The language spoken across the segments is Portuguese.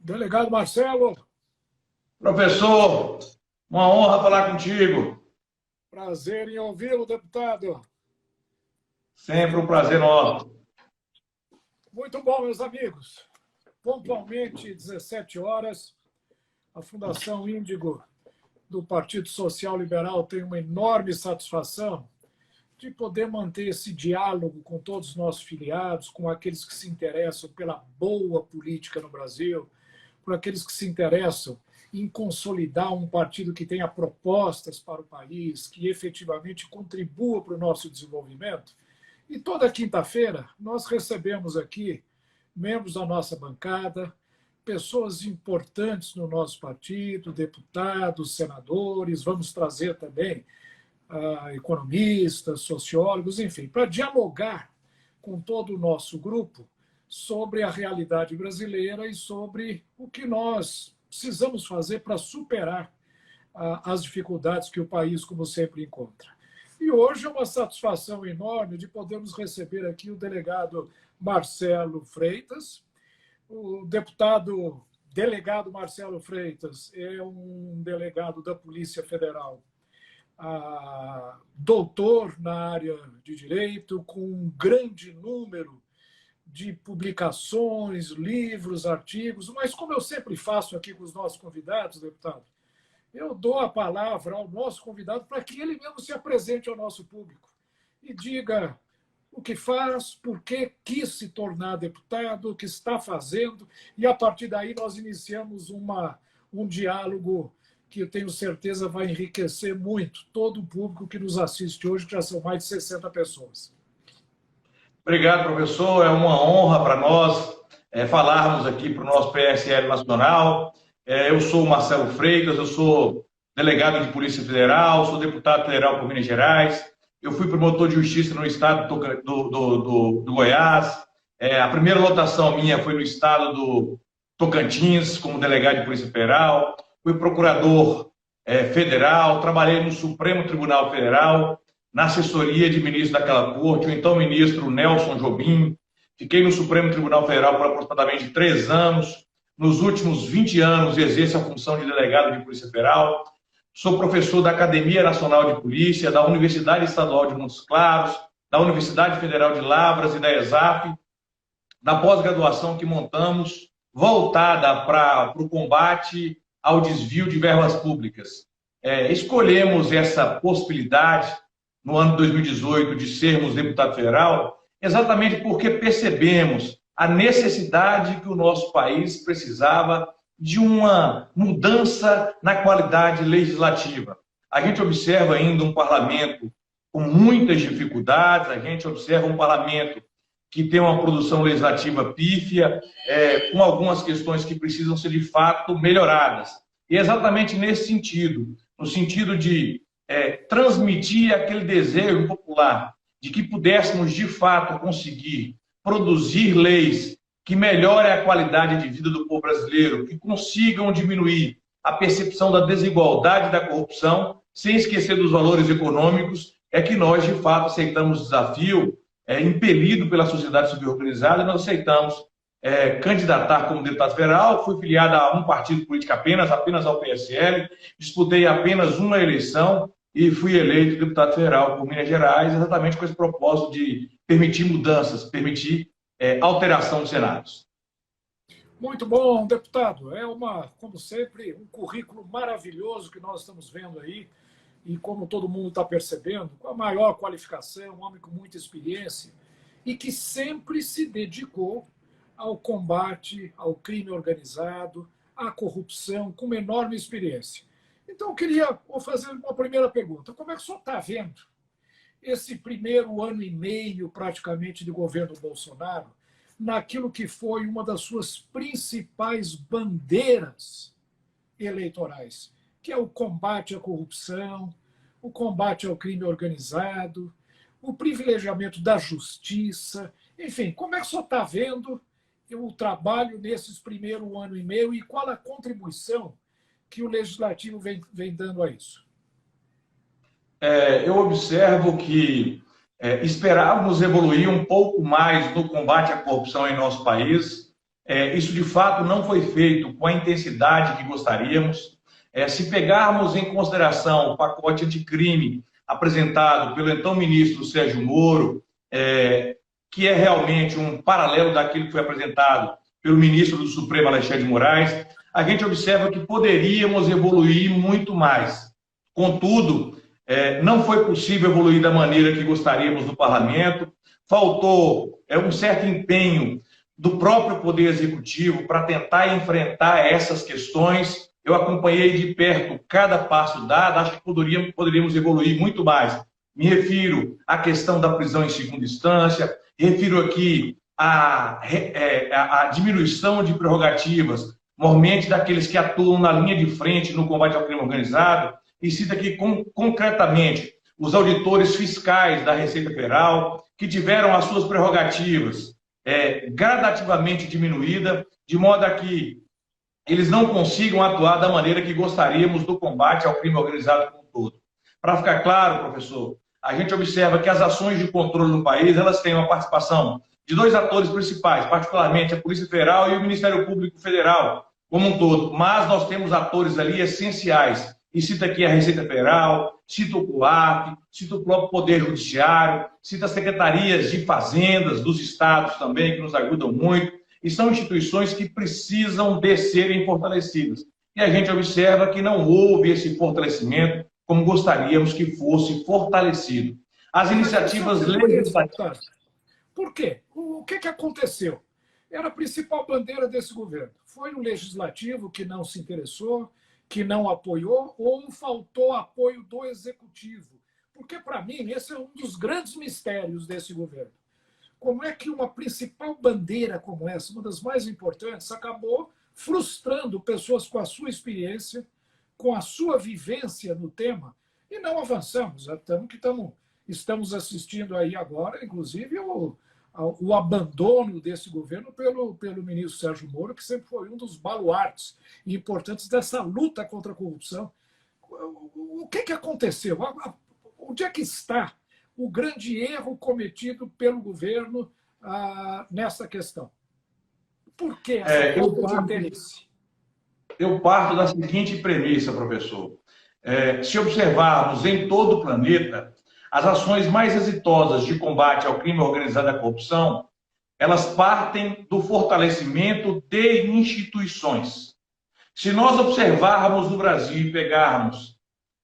Delegado Marcelo, Professor, uma honra falar contigo. prazer em ouvi-lo, deputado. Sempre um prazer nosso. Muito bom, meus amigos. Pontualmente, 17 horas, a Fundação Índigo do Partido Social Liberal tem uma enorme satisfação de poder manter esse diálogo com todos os nossos filiados, com aqueles que se interessam pela boa política no Brasil, por aqueles que se interessam em consolidar um partido que tenha propostas para o país, que efetivamente contribua para o nosso desenvolvimento. E toda quinta-feira nós recebemos aqui membros da nossa bancada, pessoas importantes no nosso partido, deputados, senadores, vamos trazer também economistas, sociólogos, enfim, para dialogar com todo o nosso grupo sobre a realidade brasileira e sobre o que nós precisamos fazer para superar as dificuldades que o país, como sempre, encontra. E hoje é uma satisfação enorme de podermos receber aqui o delegado Marcelo Freitas. O delegado Marcelo Freitas é um delegado da Polícia Federal, doutor na área de direito, com um grande número de publicações, livros, artigos, mas como eu sempre faço aqui com os nossos convidados, deputado, eu dou a palavra ao nosso convidado para que ele mesmo se apresente ao nosso público e diga o que faz, por que quis se tornar deputado, o que está fazendo, e a partir daí nós iniciamos um diálogo que eu tenho certeza vai enriquecer muito todo o público que nos assiste hoje, que já são mais de 60 pessoas. Obrigado, professor. É uma honra para nós falarmos aqui para o nosso PSL Nacional. Eu sou o Marcelo Freitas, eu sou delegado de Polícia Federal, sou deputado federal por Minas Gerais. Eu fui promotor de justiça no estado do Goiás. A primeira lotação minha foi no estado do Tocantins, como delegado de Polícia Federal. Fui procurador federal, trabalhei no Supremo Tribunal Federal, na assessoria de ministro daquela corte, o então ministro Nelson Jobim. Fiquei no Supremo Tribunal Federal por aproximadamente 3 anos. Nos últimos 20 anos, exerço a função de delegado de Polícia Federal. Sou professor da Academia Nacional de Polícia, da Universidade Estadual de Montes Claros, da Universidade Federal de Lavras e da ESAP, da pós-graduação que montamos, voltada para o combate ao desvio de verbas públicas. Escolhemos essa possibilidade no ano de 2018 de sermos deputado federal, exatamente porque percebemos a necessidade que o nosso país precisava de uma mudança na qualidade legislativa. A gente observa ainda um parlamento com muitas dificuldades, a gente observa um parlamento que tem uma produção legislativa pífia, com algumas questões que precisam ser de fato melhoradas. E é exatamente nesse sentido, no sentido de transmitir aquele desejo popular de que pudéssemos, de fato, conseguir produzir leis que melhorem a qualidade de vida do povo brasileiro, que consigam diminuir a percepção da desigualdade e da corrupção, sem esquecer dos valores econômicos, é que nós, de fato, aceitamos o desafio, impelido pela sociedade civil organizada, e nós aceitamos candidatar como deputado federal. Fui filiado a um partido político apenas ao PSL, disputei apenas uma eleição e fui eleito deputado federal por Minas Gerais, exatamente com esse propósito de permitir mudanças, permitir alteração de cenários. Muito bom, deputado. Como sempre, um currículo maravilhoso que nós estamos vendo aí, e como todo mundo está percebendo, com a maior qualificação, um homem com muita experiência, e que sempre se dedicou ao combate ao crime organizado, à corrupção, com uma enorme experiência. Então, eu queria fazer uma primeira pergunta. Como é que o senhor está vendo esse primeiro ano e meio, praticamente, de governo Bolsonaro, naquilo que foi uma das suas principais bandeiras eleitorais, que é o combate à corrupção, o combate ao crime organizado, o privilegiamento da justiça, enfim, como é que o senhor está vendo o trabalho nesses primeiros ano e meio e qual a contribuição que o Legislativo vem dando a isso? Eu observo que esperávamos evoluir um pouco mais no combate à corrupção em nosso país. Isso, de fato, não foi feito com a intensidade que gostaríamos. Se pegarmos em consideração o pacote anticrime apresentado pelo então ministro Sérgio Moro, que é realmente um paralelo daquilo que foi apresentado pelo ministro do Supremo, Alexandre de Moraes, a gente observa que poderíamos evoluir muito mais. Contudo, não foi possível evoluir da maneira que gostaríamos no parlamento, faltou um certo empenho do próprio Poder Executivo para tentar enfrentar essas questões. Eu acompanhei de perto cada passo dado, acho que poderíamos evoluir muito mais. Me refiro à questão da prisão em segunda instância, refiro aqui à diminuição de prerrogativas, normalmente daqueles que atuam na linha de frente no combate ao crime organizado, e cito aqui concretamente os auditores fiscais da Receita Federal, que tiveram as suas prerrogativas gradativamente diminuídas, de modo a que eles não consigam atuar da maneira que gostaríamos do combate ao crime organizado como um todo. Para ficar claro, professor, a gente observa que as ações de controle no país, elas têm uma participação de dois atores principais, particularmente a Polícia Federal e o Ministério Público Federal, como um todo. Mas nós temos atores ali essenciais, e cito aqui a Receita Federal, cito o COAF, cito o próprio Poder Judiciário, cito as secretarias de fazendas dos estados também, que nos ajudam muito, e são instituições que precisam de serem fortalecidas. E a gente observa que não houve esse fortalecimento como gostaríamos que fosse fortalecido. As iniciativas legislativas... Por quê? O que aconteceu? Era a principal bandeira desse governo. Foi o legislativo que não se interessou, que não apoiou, ou faltou apoio do executivo? Porque, para mim, esse é um dos grandes mistérios desse governo. Como é que uma principal bandeira como essa, uma das mais importantes, acabou frustrando pessoas com a sua experiência, com a sua vivência no tema, e não avançamos. Estamos assistindo aí agora, inclusive, o abandono desse governo pelo ministro Sérgio Moro, que sempre foi um dos baluartes importantes dessa luta contra a corrupção. O que aconteceu? Onde é que está o grande erro cometido pelo governo nessa questão? Por que essa falta de interesse? Eu parto da seguinte premissa, professor. Se observarmos em todo o planeta, as ações mais exitosas de combate ao crime organizado e à corrupção, elas partem do fortalecimento de instituições. Se nós observarmos no Brasil e pegarmos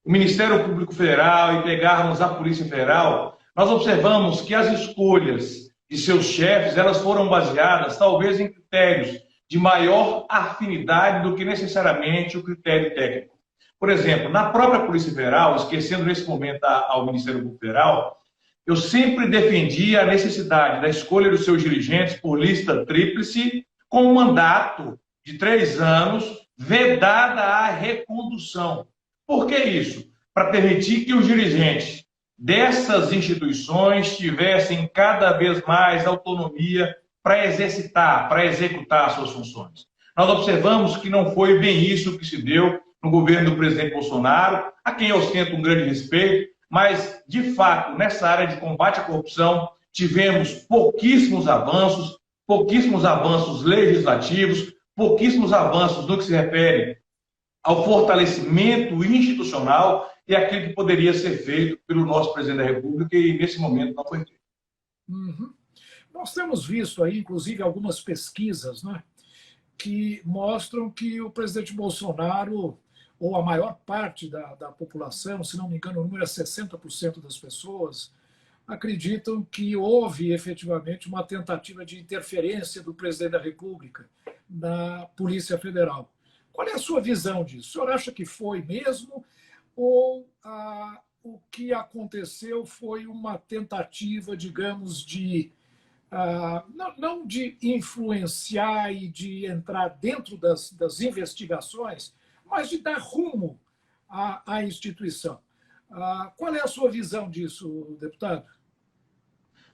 o Ministério Público Federal e pegarmos a Polícia Federal, nós observamos que as escolhas de seus chefes, elas foram baseadas talvez em critérios de maior afinidade do que necessariamente o critério técnico. Por exemplo, na própria Polícia Federal, esquecendo nesse momento ao Ministério Público Federal, eu sempre defendi a necessidade da escolha dos seus dirigentes por lista tríplice, com um mandato de 3 anos, vedada a recondução. Por que isso? Para permitir que os dirigentes dessas instituições tivessem cada vez mais autonomia para exercitar, para executar as suas funções. Nós observamos que não foi bem isso que se deu no governo do presidente Bolsonaro, a quem eu ostento um grande respeito, mas, de fato, nessa área de combate à corrupção, tivemos pouquíssimos avanços legislativos, pouquíssimos avanços no que se refere ao fortalecimento institucional e aquilo que poderia ser feito pelo nosso presidente da República e, nesse momento, não foi feito. Uhum. Nós temos visto aí, inclusive, algumas pesquisas, né, que mostram que o presidente Bolsonaro, ou a maior parte da população, se não me engano, o número é 60% das pessoas, acreditam que houve efetivamente uma tentativa de interferência do presidente da República na Polícia Federal. Qual é a sua visão disso? O senhor acha que foi mesmo? Ou o que aconteceu foi uma tentativa, digamos, de não de influenciar e de entrar dentro das investigações, mas de dar rumo à instituição? Qual é a sua visão disso, deputado?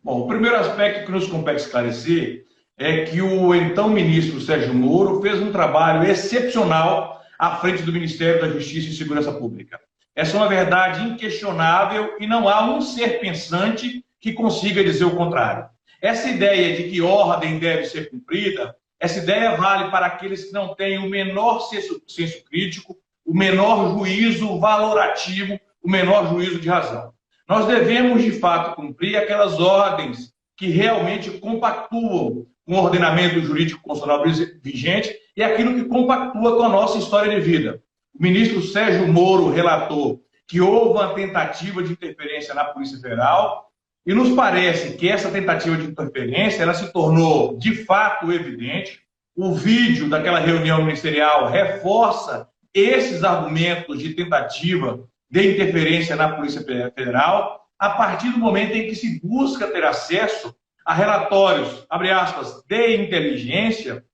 Bom, o primeiro aspecto que nos compete esclarecer é que o então ministro Sérgio Moro fez um trabalho excepcional à frente do Ministério da Justiça e Segurança Pública. Essa é uma verdade inquestionável e não há um ser pensante que consiga dizer o contrário. Essa ideia de que ordem deve ser cumprida, Essa ideia vale para aqueles que não têm o menor senso crítico, o menor juízo valorativo, o menor juízo de razão. Nós devemos, de fato, cumprir aquelas ordens que realmente compactuam com o ordenamento jurídico constitucional vigente e aquilo que compactua com a nossa história de vida. O ministro Sérgio Moro relatou que houve uma tentativa de interferência na Polícia Federal e nos parece que essa tentativa de interferência ela se tornou, de fato, evidente. O vídeo daquela reunião ministerial reforça esses argumentos de tentativa de interferência na Polícia Federal a partir do momento em que se busca ter acesso a relatórios, abre aspas, de inteligência,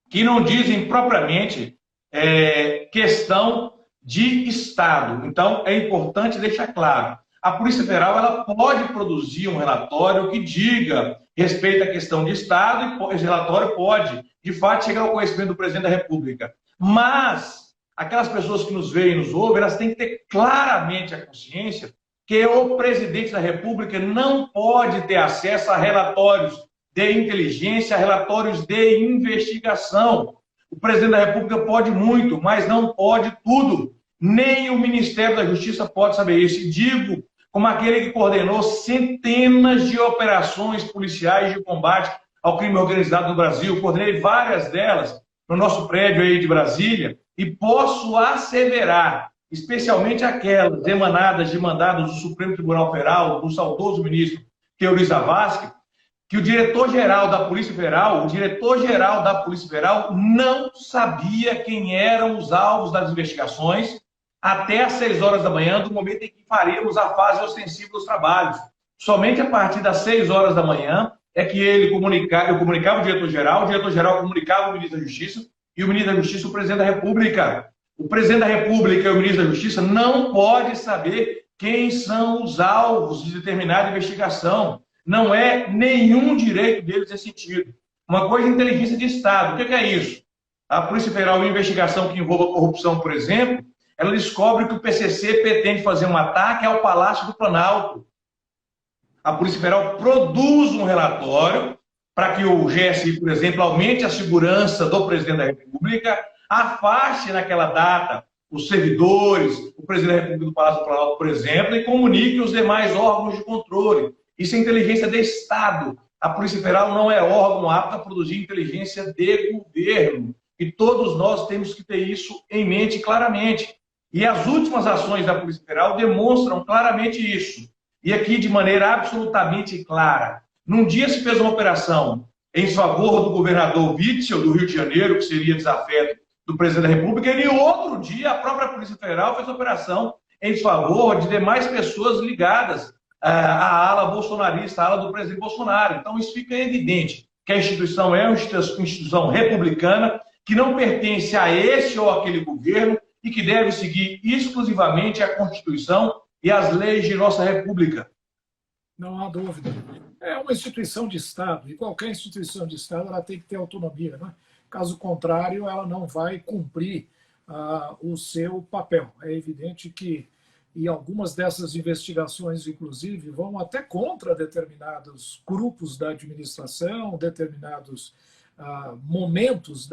que não dizem propriamente questão de Estado. Então, é importante deixar claro, a Polícia Federal ela pode produzir um relatório que diga respeito à questão de Estado, e esse relatório pode, de fato, chegar ao conhecimento do presidente da República. Mas aquelas pessoas que nos veem e nos ouvem, elas têm que ter claramente a consciência que o presidente da República não pode ter acesso a relatórios de inteligência, a relatórios de investigação. O presidente da República pode muito, mas não pode tudo. Nem o Ministério da Justiça pode saber isso. E digo, como aquele que coordenou centenas de operações policiais de combate ao crime organizado no Brasil, coordenei várias delas no nosso prédio aí de Brasília, e posso asseverar, especialmente aquelas emanadas de mandados do Supremo Tribunal Federal, do saudoso ministro Teori Zavascki, que o diretor-geral da Polícia Federal, não sabia quem eram os alvos das investigações até às 6 horas da manhã, do momento em que faríamos a fase ostensiva dos trabalhos. Somente a partir das 6 horas da manhã é que eu comunicava o diretor-geral comunicava o ministro da Justiça, e o ministro da Justiça o presidente da República. O presidente da República e o ministro da Justiça não podem saber quem são os alvos de determinada investigação. Não é nenhum direito deles nesse sentido. Uma coisa é inteligência de Estado. O que é isso? A Polícia Federal, em investigação que envolva corrupção, por exemplo, ela descobre que o PCC pretende fazer um ataque ao Palácio do Planalto. A Polícia Federal produz um relatório para que o GSI, por exemplo, aumente a segurança do presidente da República, afaste naquela data os servidores, o presidente da República do Palácio do Planalto, por exemplo, e comunique os demais órgãos de controle. Isso é inteligência de Estado. A Polícia Federal não é órgão apto a produzir inteligência de governo. E todos nós temos que ter isso em mente claramente. E as últimas ações da Polícia Federal demonstram claramente isso. E aqui de maneira absolutamente clara. Num dia se fez uma operação em favor do governador Witzel, do Rio de Janeiro, que seria desafeto do presidente da República, e no outro dia a própria Polícia Federal fez operação em favor de demais pessoas ligadas à ala bolsonarista, à ala do presidente Bolsonaro. Então isso fica evidente, que a instituição é uma instituição republicana, que não pertence a esse ou aquele governo e que deve seguir exclusivamente a Constituição e as leis de nossa República. Não há dúvida. É uma instituição de Estado, e qualquer instituição de Estado ela tem que ter autonomia, né? Caso contrário, ela não vai cumprir o seu papel. É evidente que e algumas dessas investigações, inclusive, vão até contra determinados grupos da administração, determinados momentos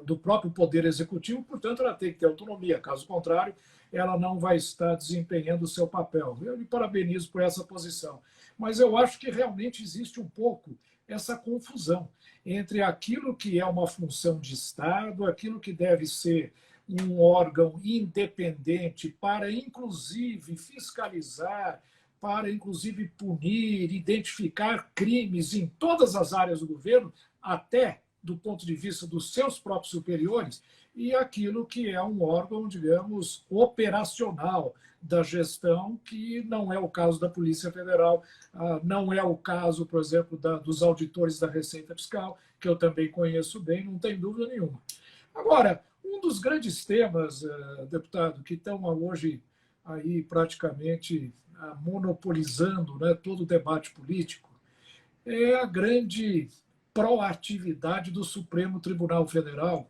do próprio Poder Executivo, portanto, ela tem que ter autonomia. Caso contrário, ela não vai estar desempenhando o seu papel. Eu lhe parabenizo por essa posição. Mas eu acho que realmente existe um pouco essa confusão entre aquilo que é uma função de Estado, aquilo que deve ser um órgão independente para, inclusive, fiscalizar, para, inclusive, punir, identificar crimes em todas as áreas do governo, até do ponto de vista dos seus próprios superiores, e aquilo que é um órgão, digamos, operacional da gestão, que não é o caso da Polícia Federal, não é o caso, por exemplo, dos auditores da Receita Fiscal, que eu também conheço bem, não tem dúvida nenhuma. Agora, um dos grandes temas, deputado, que estão hoje aí praticamente monopolizando, né, todo o debate político, é a grande proatividade do Supremo Tribunal Federal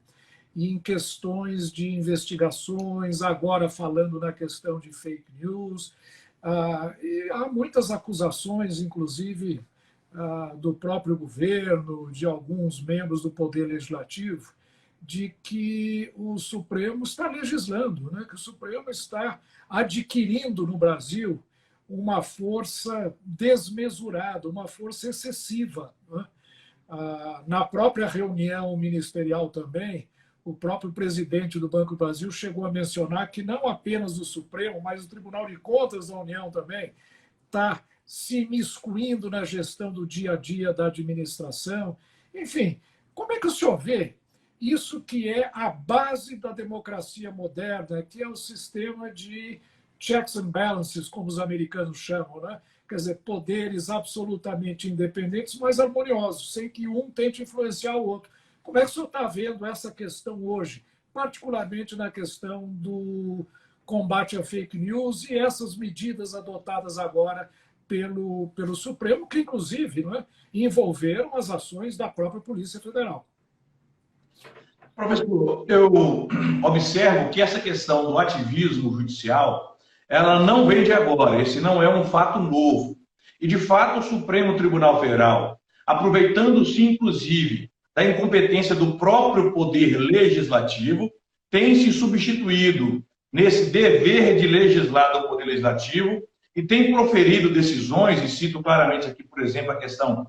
em questões de investigações, agora falando na questão de fake news. E há muitas acusações, inclusive, do próprio governo, de alguns membros do Poder Legislativo, de que o Supremo está legislando, né? Que o Supremo está adquirindo no Brasil uma força desmesurada, uma força excessiva, né? Na própria reunião ministerial também, o próprio presidente do Banco do Brasil chegou a mencionar que não apenas o Supremo, mas o Tribunal de Contas da União também está se imiscuindo na gestão do dia a dia da administração. Enfim, como é que o senhor vê isso que é a base da democracia moderna, que é o sistema de checks and balances, como os americanos chamam, né? Quer dizer, poderes absolutamente independentes, mas harmoniosos, sem que um tente influenciar o outro. Como é que o senhor está vendo essa questão hoje, particularmente na questão do combate à fake news e essas medidas adotadas agora pelo Supremo, que inclusive, não é, envolveram as ações da própria Polícia Federal? Professor, eu observo que essa questão do ativismo judicial, ela não vem de agora, esse não é um fato novo. E, de fato, o Supremo Tribunal Federal, aproveitando-se, inclusive, da incompetência do próprio Poder Legislativo, tem se substituído nesse dever de legislar do Poder Legislativo e tem proferido decisões, e cito claramente aqui, por exemplo, a questão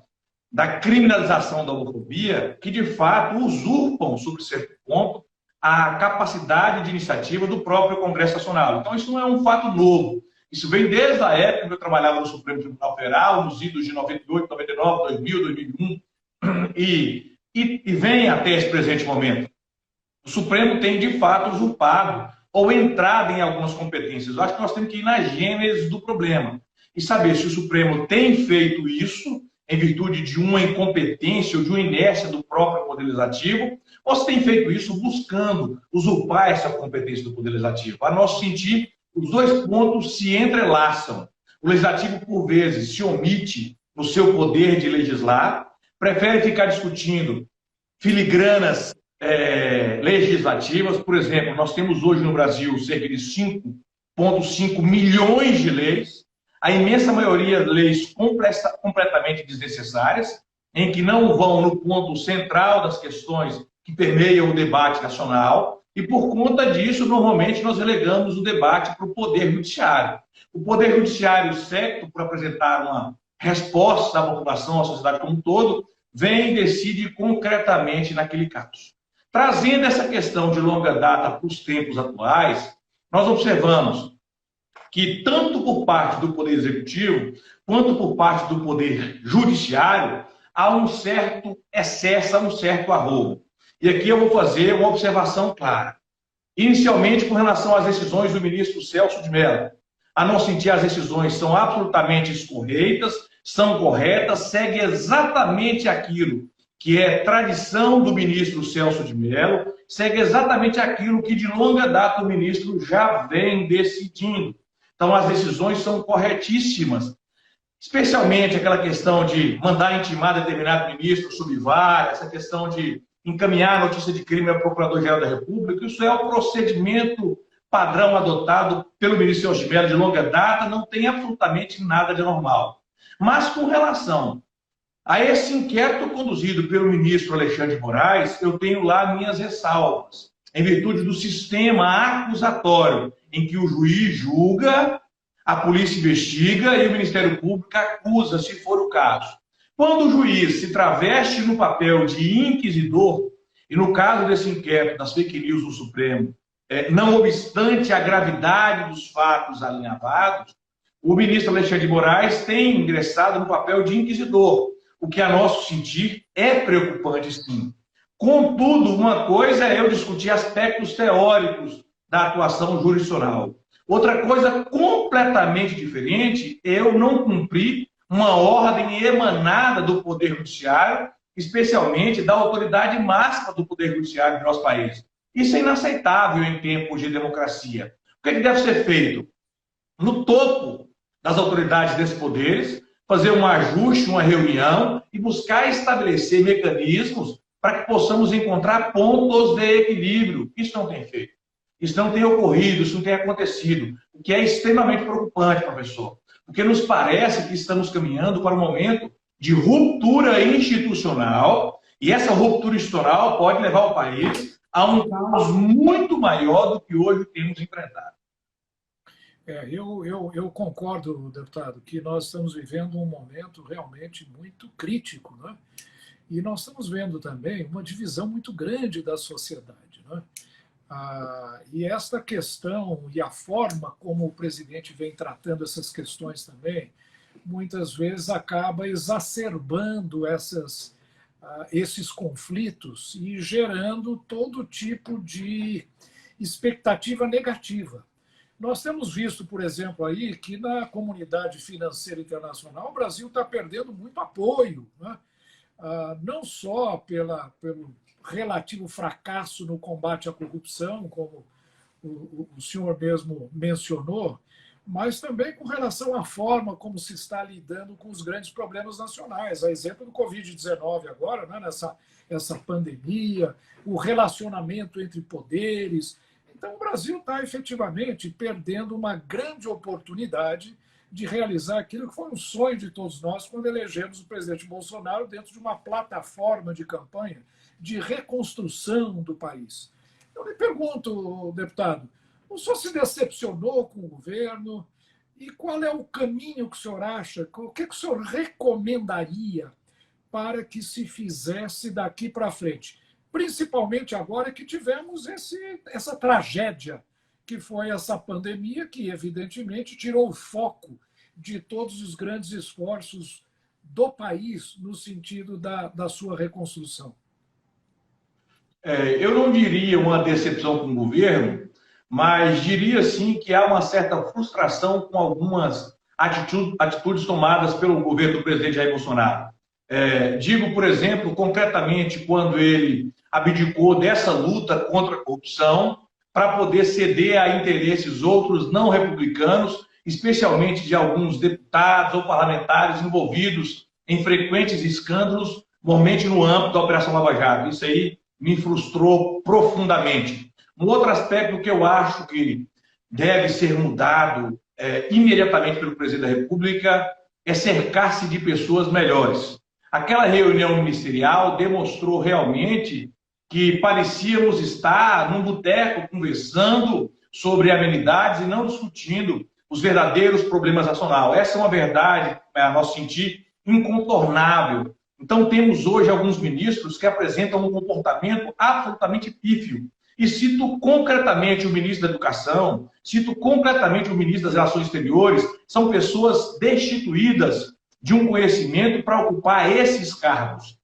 da criminalização da homofobia, que de fato usurpam, sobre certo ponto, a capacidade de iniciativa do próprio Congresso Nacional. Então, isso não é um fato novo. Isso vem desde a época que eu trabalhava no Supremo Tribunal Federal, nos idos de 98, 99, 2000, 2001, e vem até esse presente momento. O Supremo tem, de fato, usurpado ou entrado em algumas competências. Eu acho que nós temos que ir na gênese do problema e saber se o Supremo tem feito isso em virtude de uma incompetência ou de uma inércia do próprio Poder Legislativo, ou se tem feito isso buscando usurpar essa competência do Poder Legislativo. A nosso sentir, os dois pontos se entrelaçam. O Legislativo, por vezes, se omite no seu poder de legislar, prefere ficar discutindo filigranas legislativas. Por exemplo, nós temos hoje no Brasil cerca de 5,5 milhões de leis, a imensa maioria leis completamente desnecessárias, em que não vão no ponto central das questões que permeiam o debate nacional, e por conta disso, normalmente, nós relegamos o debate para o Poder Judiciário. O Poder Judiciário, certo, para apresentar uma resposta à população, à sociedade como um todo, vem e decide concretamente naquele caso. Trazendo essa questão de longa data para os tempos atuais, nós observamos que tanto por parte do Poder Executivo, quanto por parte do Poder Judiciário, há um certo excesso, há um certo arrobo. E aqui eu vou fazer uma observação clara. Inicialmente, com relação às decisões do ministro Celso de Mello. A não sentir, as decisões são absolutamente corretas, são corretas, segue exatamente aquilo que é tradição do ministro Celso de Mello, segue exatamente aquilo que de longa data o ministro já vem decidindo. Então, as decisões são corretíssimas, especialmente aquela questão de mandar intimar determinado ministro sob vara, essa questão de encaminhar a notícia de crime ao Procurador-Geral da República. Isso é o procedimento padrão adotado pelo ministro Celso de Mello de longa data, não tem absolutamente nada de anormal. Mas, com relação a esse inquérito conduzido pelo ministro Alexandre de Moraes, eu tenho lá minhas ressalvas, em virtude do sistema acusatório, em que o juiz julga, a polícia investiga e o Ministério Público acusa, se for o caso. Quando o juiz se traveste no papel de inquisidor, e no caso desse inquérito das fake news no Supremo, não obstante a gravidade dos fatos alinhavados, o ministro Alexandre de Moraes tem ingressado no papel de inquisidor, o que, a nosso sentir, é preocupante, sim. Contudo, uma coisa é eu discutir aspectos teóricos da atuação jurisdicional. Outra coisa completamente diferente é eu não cumprir uma ordem emanada do Poder Judiciário, especialmente da autoridade máxima do Poder Judiciário do nosso país. Isso é inaceitável em tempos de democracia. O que é que deve ser feito? No topo das autoridades desses poderes, fazer um ajuste, uma reunião e buscar estabelecer mecanismos para que possamos encontrar pontos de equilíbrio. Isso não tem feito. Isso não tem ocorrido, isso não tem acontecido, o que é extremamente preocupante, professor, porque nos parece que estamos caminhando para um momento de ruptura institucional, e essa ruptura institucional pode levar o país a um caos muito maior do que hoje temos enfrentado. Eu concordo, deputado, que nós estamos vivendo um momento realmente muito crítico, né? E nós estamos vendo também uma divisão muito grande da sociedade, né? E esta questão e a forma como o presidente vem tratando essas questões também, muitas vezes acaba exacerbando esses conflitos e gerando todo tipo de expectativa negativa. Nós temos visto, por exemplo, aí que na comunidade financeira internacional o Brasil está perdendo muito apoio, né? Não só pelo relativo fracasso no combate à corrupção, como o senhor mesmo mencionou, mas também com relação à forma como se está lidando com os grandes problemas nacionais. A exemplo do Covid-19 agora, né, essa pandemia, o relacionamento entre poderes. Então, o Brasil está efetivamente perdendo uma grande oportunidade de realizar aquilo que foi um sonho de todos nós quando elegemos o presidente Bolsonaro dentro de uma plataforma de campanha de reconstrução do país. Eu lhe pergunto, deputado, o senhor se decepcionou com o governo? E qual é o caminho que o senhor acha? O que o senhor recomendaria para que se fizesse daqui para frente? Principalmente agora que tivemos essa tragédia, que foi essa pandemia, que evidentemente tirou o foco de todos os grandes esforços do país no sentido da sua reconstrução. Eu não diria uma decepção com o governo, mas diria sim que há uma certa frustração com algumas atitudes tomadas pelo governo do presidente Jair Bolsonaro. Digo, por exemplo, concretamente, quando ele abdicou dessa luta contra a corrupção para poder ceder a interesses outros não republicanos, especialmente de alguns deputados ou parlamentares envolvidos em frequentes escândalos, normalmente no âmbito da Operação Lava Jato. Isso aí me frustrou profundamente. Um outro aspecto que eu acho que deve ser mudado imediatamente pelo presidente da República é cercar-se de pessoas melhores. Aquela reunião ministerial demonstrou realmente que parecíamos estar num boteco conversando sobre amenidades e não discutindo os verdadeiros problemas nacionais. Essa é uma verdade, a nosso sentir, incontornável. Então, temos hoje alguns ministros que apresentam um comportamento absolutamente pífio. E cito concretamente o ministro da Educação, cito concretamente o ministro das Relações Exteriores, são pessoas destituídas de um conhecimento para ocupar esses cargos.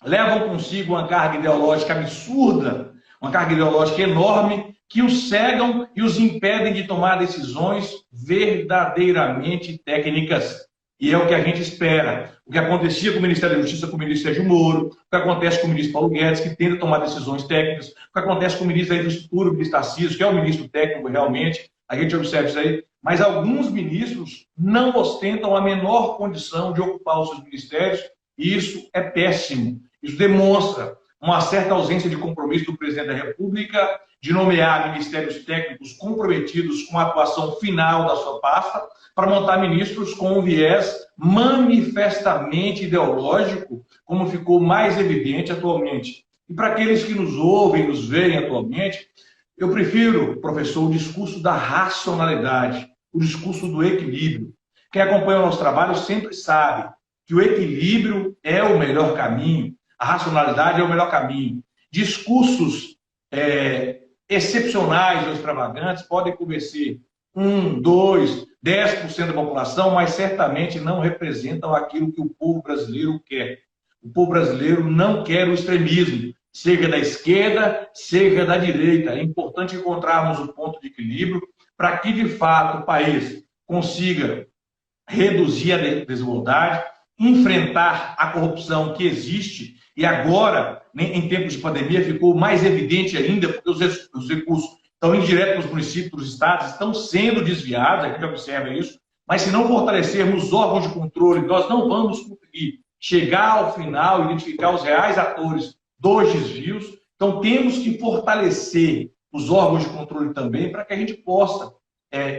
Levam consigo uma carga ideológica absurda, uma carga ideológica enorme, que os cegam e os impedem de tomar decisões verdadeiramente técnicas. E é o que a gente espera. O que acontecia com o Ministério da Justiça, com o ministro Sérgio Moro, o que acontece com o ministro Paulo Guedes, que tenta tomar decisões técnicas, o que acontece com o ministro da Infraestrutura, o ministro Tarcísio, que é o ministro técnico realmente, a gente observa isso aí, mas alguns ministros não ostentam a menor condição de ocupar os seus ministérios, e isso é péssimo. Isso demonstra uma certa ausência de compromisso do presidente da República de nomear ministérios técnicos comprometidos com a atuação final da sua pasta, para montar ministros com um viés manifestamente ideológico, como ficou mais evidente atualmente. E para aqueles que nos ouvem, nos veem atualmente, eu prefiro, professor, o discurso da racionalidade, o discurso do equilíbrio. Quem acompanha o nosso trabalho sempre sabe que o equilíbrio é o melhor caminho, a racionalidade é o melhor caminho. Discursos excepcionais ou extravagantes podem convencer 1, 2, 10% da população, mas certamente não representam aquilo que o povo brasileiro quer. O povo brasileiro não quer o extremismo, seja da esquerda, seja da direita. É importante encontrarmos um ponto de equilíbrio para que, de fato, o país consiga reduzir a desigualdade, enfrentar a corrupção que existe, e agora, em tempos de pandemia, ficou mais evidente ainda, porque os recursos estão indo direto para os municípios, para os estados, estão sendo desviados, a gente observa isso, mas se não fortalecermos os órgãos de controle, nós não vamos conseguir chegar ao final, identificar os reais atores dos desvios. Então, temos que fortalecer os órgãos de controle também, para que a gente possa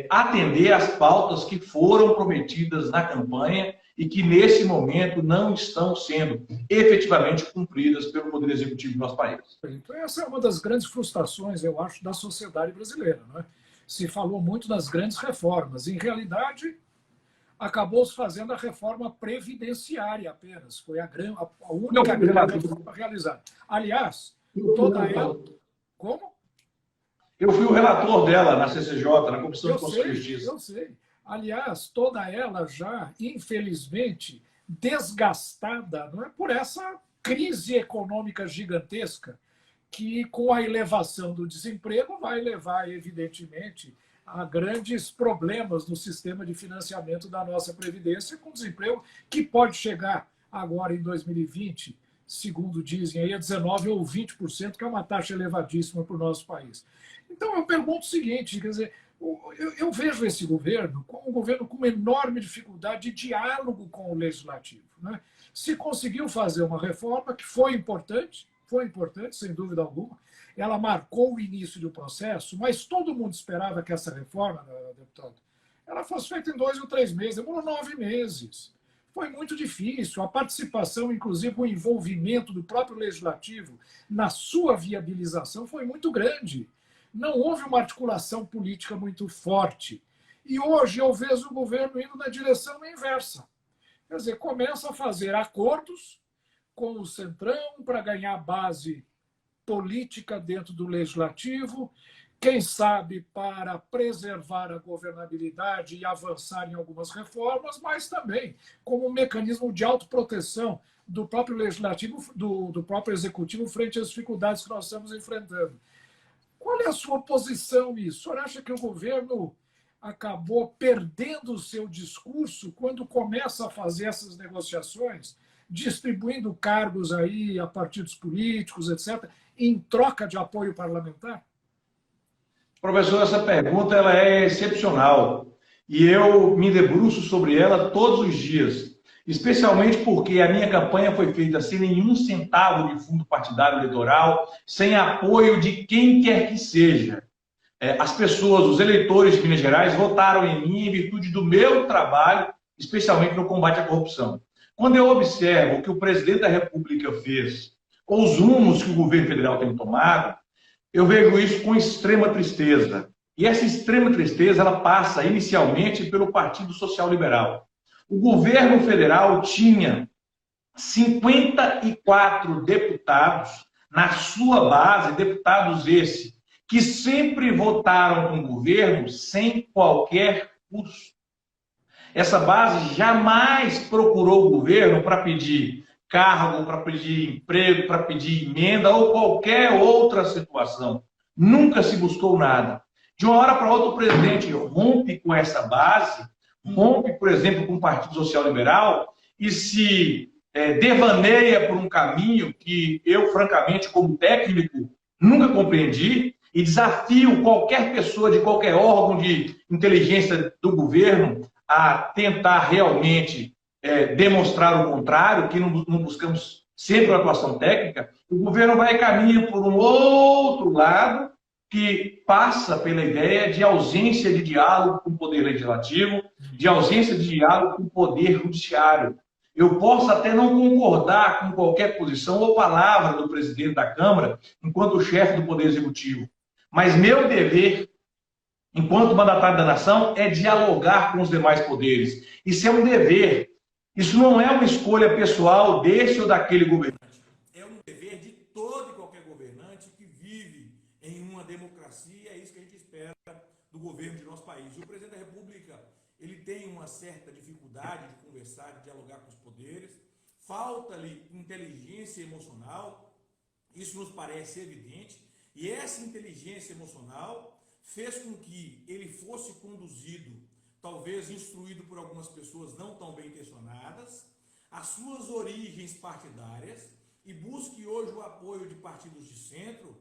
atender às pautas que foram prometidas na campanha e que, nesse momento, não estão sendo efetivamente cumpridas pelo Poder Executivo do nosso país. Então, essa é uma das grandes frustrações, eu acho, da sociedade brasileira. Não é? Se falou muito das grandes reformas. Em realidade, acabou-se fazendo a reforma previdenciária apenas. Foi a única grande reforma realizada. Aliás, toda ela... Como? Eu fui o relator dela na CCJ, na Comissão de Constituição e Justiça. Eu sei. Aliás, toda ela já, infelizmente, desgastada, não é, por essa crise econômica gigantesca que, com a elevação do desemprego, vai levar, evidentemente, a grandes problemas no sistema de financiamento da nossa Previdência, com desemprego que pode chegar agora em 2020, segundo dizem, aí a 19% ou 20%, que é uma taxa elevadíssima para o nosso país. Então, eu pergunto o seguinte, quer dizer, eu vejo esse governo como um governo com uma enorme dificuldade de diálogo com o Legislativo. Né? Se conseguiu fazer uma reforma que foi importante, sem dúvida alguma, ela marcou o início do processo, mas todo mundo esperava que essa reforma, deputado, ela fosse feita em 2 ou 3 meses, demorou 9 meses. Foi muito difícil. A participação, inclusive o envolvimento do próprio Legislativo na sua viabilização foi muito grande. Não houve uma articulação política muito forte. E hoje eu vejo o governo indo na direção inversa. Quer dizer, começa a fazer acordos com o Centrão para ganhar base política dentro do Legislativo, quem sabe para preservar a governabilidade e avançar em algumas reformas, mas também como um mecanismo de autoproteção do próprio Legislativo, do próprio Executivo frente às dificuldades que nós estamos enfrentando. Qual é a sua posição nisso? O senhor acha que o governo acabou perdendo o seu discurso quando começa a fazer essas negociações, distribuindo cargos aí a partidos políticos, etc., em troca de apoio parlamentar? Professor, essa pergunta ela é excepcional e eu me debruço sobre ela todos os dias, especialmente porque a minha campanha foi feita sem nenhum centavo de fundo partidário eleitoral, sem apoio de quem quer que seja. As pessoas, os eleitores de Minas Gerais, votaram em mim em virtude do meu trabalho, especialmente no combate à corrupção. Quando eu observo o que o presidente da República fez, ou os rumos que o governo federal tem tomado, eu vejo isso com extrema tristeza. E essa extrema tristeza ela passa inicialmente pelo Partido Social Liberal. O governo federal tinha 54 deputados na sua base, deputados esses, que sempre votaram com o governo sem qualquer custo. Essa base jamais procurou o governo para pedir cargo, para pedir emprego, para pedir emenda ou qualquer outra situação. Nunca se buscou nada. De uma hora para outra, o presidente rompe com essa base, rompe, por exemplo, com o Partido Social Liberal e se devaneia por um caminho que eu, francamente, como técnico, nunca compreendi e desafio qualquer pessoa de qualquer órgão de inteligência do governo a tentar realmente demonstrar o contrário, que não buscamos sempre uma atuação técnica. O governo vai caminhar por um outro lado que passa pela ideia de ausência de diálogo com o Poder Legislativo, de ausência de diálogo com o Poder Judiciário. Eu posso até não concordar com qualquer posição ou palavra do presidente da Câmara enquanto chefe do Poder Executivo, mas meu dever, enquanto mandatário da nação, é dialogar com os demais poderes. Isso é um dever. Isso não é uma escolha pessoal desse ou daquele governante. É um dever de todo e qualquer governante que vive em uma democracia. É isso que a gente espera do governo de nosso país. O presidente da República, ele tem uma certa dificuldade de conversar, de dialogar com os poderes. Falta-lhe inteligência emocional. Isso nos parece evidente. E essa inteligência emocional fez com que ele fosse conduzido, talvez instruído por algumas pessoas não tão bem intencionadas, as suas origens partidárias, e busque hoje o apoio de partidos de centro,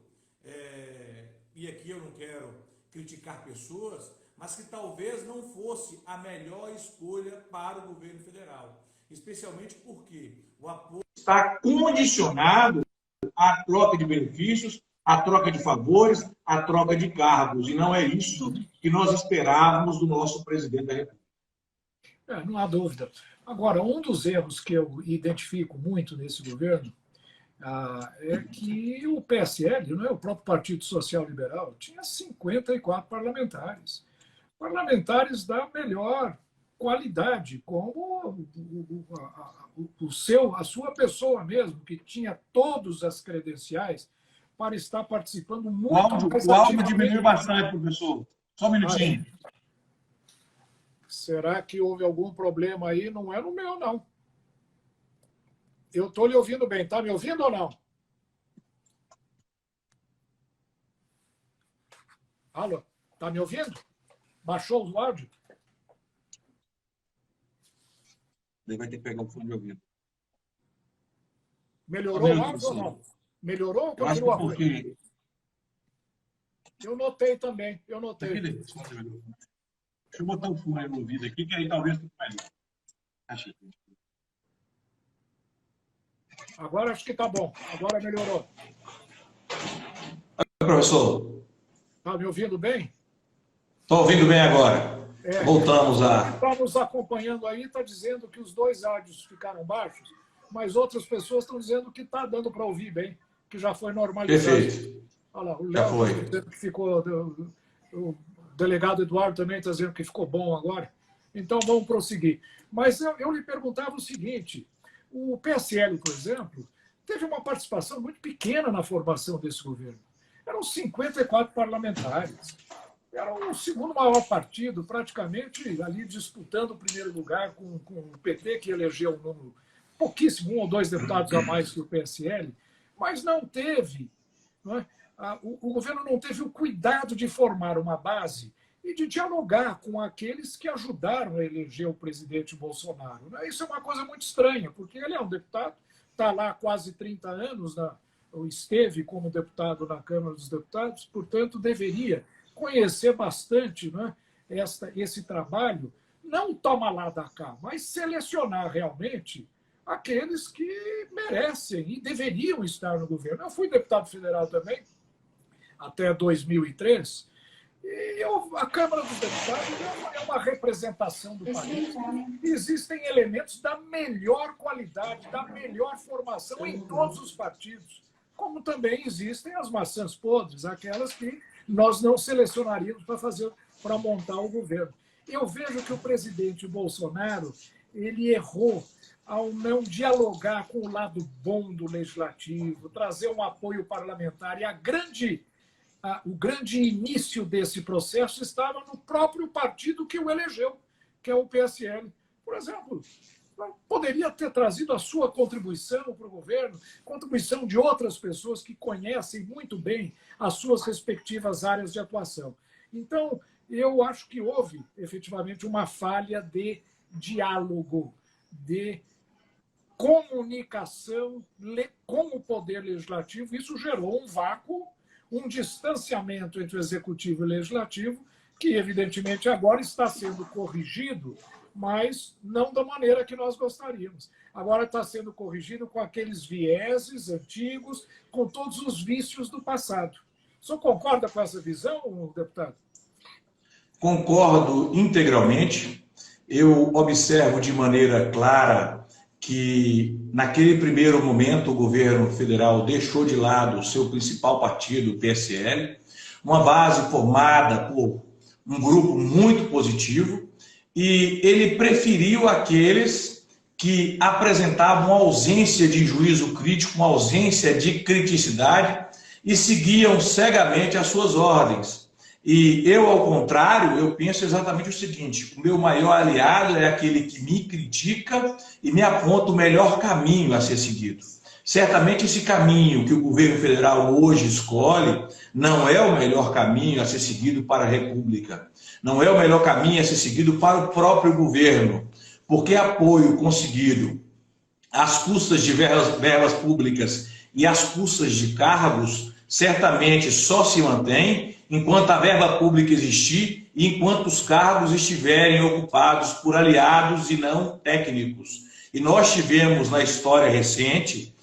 e aqui eu não quero criticar pessoas, mas que talvez não fosse a melhor escolha para o governo federal, especialmente porque o apoio está condicionado à troca de benefícios, à troca de favores, à troca de cargos. E não é isso que nós esperávamos do nosso presidente da República. Não há dúvida. Agora, um dos erros que eu identifico muito nesse governo é que o PSL, não é, o próprio Partido Social Liberal, tinha 54 parlamentares. Parlamentares da melhor qualidade, como a sua pessoa mesmo, que tinha todas as credenciais para estar participando muito mais ativamente. O áudio diminuiu bastante, professor. Só um minutinho. Será que houve algum problema aí? Não é no meu, não. Eu estou lhe ouvindo bem. Está me ouvindo ou não? Alô? Está me ouvindo? Baixou o áudio? Ele vai ter que pegar o fone de ouvido. Melhorou o áudio ou não? Melhorou ou continua ruim? Eu notei também. Eu notei. Deixa eu botar o fone no ouvido aqui, que aí talvez fique melhor. Achei. Agora acho que está bom. Agora melhorou. Oi, professor. Está me ouvindo bem? Estou ouvindo bem agora. Voltamos a... Está nos acompanhando aí, está dizendo que os dois áudios ficaram baixos, mas outras pessoas estão dizendo que está dando para ouvir bem, que já foi normalizado. Perfeito. Olha lá, o Léo está dizendo que ficou... O delegado Eduardo também está dizendo que ficou bom agora. Então, vamos prosseguir. Mas eu lhe perguntava o seguinte, o PSL, por exemplo, teve uma participação muito pequena na formação desse governo. Eram 54 parlamentares. Era o segundo maior partido, praticamente ali disputando o primeiro lugar com o PT, que elegeu um número pouquíssimo, 1 ou 2 deputados a mais que o PSL, mas não teve... Não é? O governo não teve o cuidado de formar uma base e de dialogar com aqueles que ajudaram a eleger o presidente Bolsonaro. Isso é uma coisa muito estranha, porque ele é um deputado, está lá há quase 30 anos, esteve como deputado na Câmara dos Deputados, portanto, deveria conhecer bastante, né, esse trabalho, não toma lá da cá, mas selecionar realmente aqueles que merecem e deveriam estar no governo. Eu fui deputado federal também, até 2003, e a Câmara dos Deputados é uma representação do país. Existem elementos da melhor qualidade, da melhor formação em todos os partidos, como também existem as maçãs podres, aquelas que nós não selecionaríamos para montar o governo. Eu vejo que o presidente Bolsonaro ele errou ao não dialogar com o lado bom do legislativo, trazer um apoio parlamentar. E o grande início desse processo estava no próprio partido que o elegeu, que é o PSL. Por exemplo, poderia ter trazido a sua contribuição para o governo, contribuição de outras pessoas que conhecem muito bem as suas respectivas áreas de atuação. Então, eu acho que houve, efetivamente, uma falha de diálogo, de comunicação com o Poder Legislativo. Isso gerou um vácuo, um distanciamento entre o Executivo e o Legislativo, que, evidentemente, agora está sendo corrigido, mas não da maneira que nós gostaríamos. Agora está sendo corrigido com aqueles vieses antigos, com todos os vícios do passado. O senhor concorda com essa visão, deputado? Concordo integralmente. Eu observo de maneira clara que, naquele primeiro momento, o governo federal deixou de lado o seu principal partido, o PSL, uma base formada por um grupo muito positivo, e ele preferiu aqueles que apresentavam ausência de juízo crítico, uma ausência de criticidade, e seguiam cegamente as suas ordens. E eu, ao contrário, eu penso exatamente o seguinte: o meu maior aliado é aquele que me critica e me aponta o melhor caminho a ser seguido. Certamente esse caminho que o governo federal hoje escolhe não é o melhor caminho a ser seguido para a República. Não é o melhor caminho a ser seguido para o próprio governo, porque apoio conseguido às custas de verbas públicas e às custas de cargos certamente só se mantém enquanto a verba pública existir e enquanto os cargos estiverem ocupados por aliados e não técnicos. E nós tivemos na história recente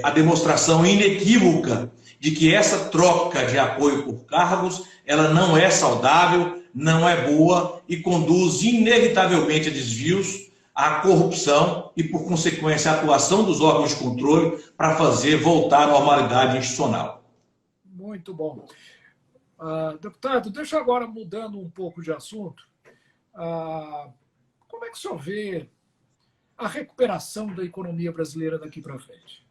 a demonstração inequívoca de que essa troca de apoio por cargos, ela não é saudável, não é boa e conduz inevitavelmente a desvios, à corrupção e, por consequência, a atuação dos órgãos de controle para fazer voltar à normalidade institucional. Muito bom. Deputado, deixa agora mudando um pouco de assunto. Como é que o senhor vê a recuperação da economia brasileira daqui para frente?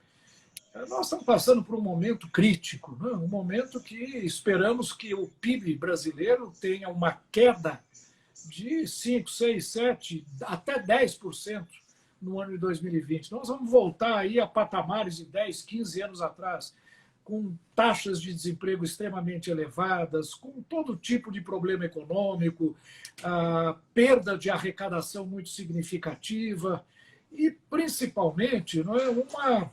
Nós estamos passando por um momento crítico, né? Um momento que esperamos que o PIB brasileiro tenha uma queda de 5, 6, 7, até 10% no ano de 2020. Nós vamos voltar aí a patamares de 10, 15 anos atrás, com taxas de desemprego extremamente elevadas, com todo tipo de problema econômico, perda de arrecadação muito significativa e, principalmente, não é,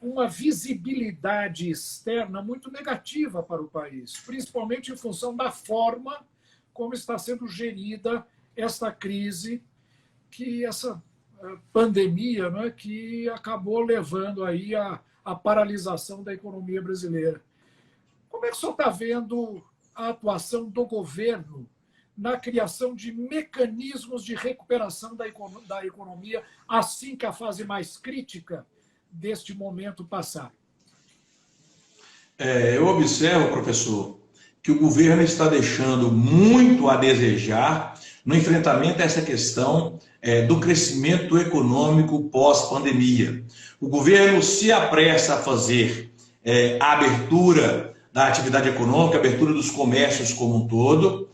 uma visibilidade externa muito negativa para o país, principalmente em função da forma como está sendo gerida esta crise, essa pandemia, não é, que acabou levando aí a paralisação da economia brasileira. Como é que o senhor está vendo a atuação do governo na criação de mecanismos de recuperação da economia assim que a fase mais crítica deste momento passar? Eu observo, professor, que o governo está deixando muito a desejar no enfrentamento a essa questão do crescimento econômico pós-pandemia. O governo se apressa a fazer a abertura da atividade econômica, a abertura dos comércios como um todo,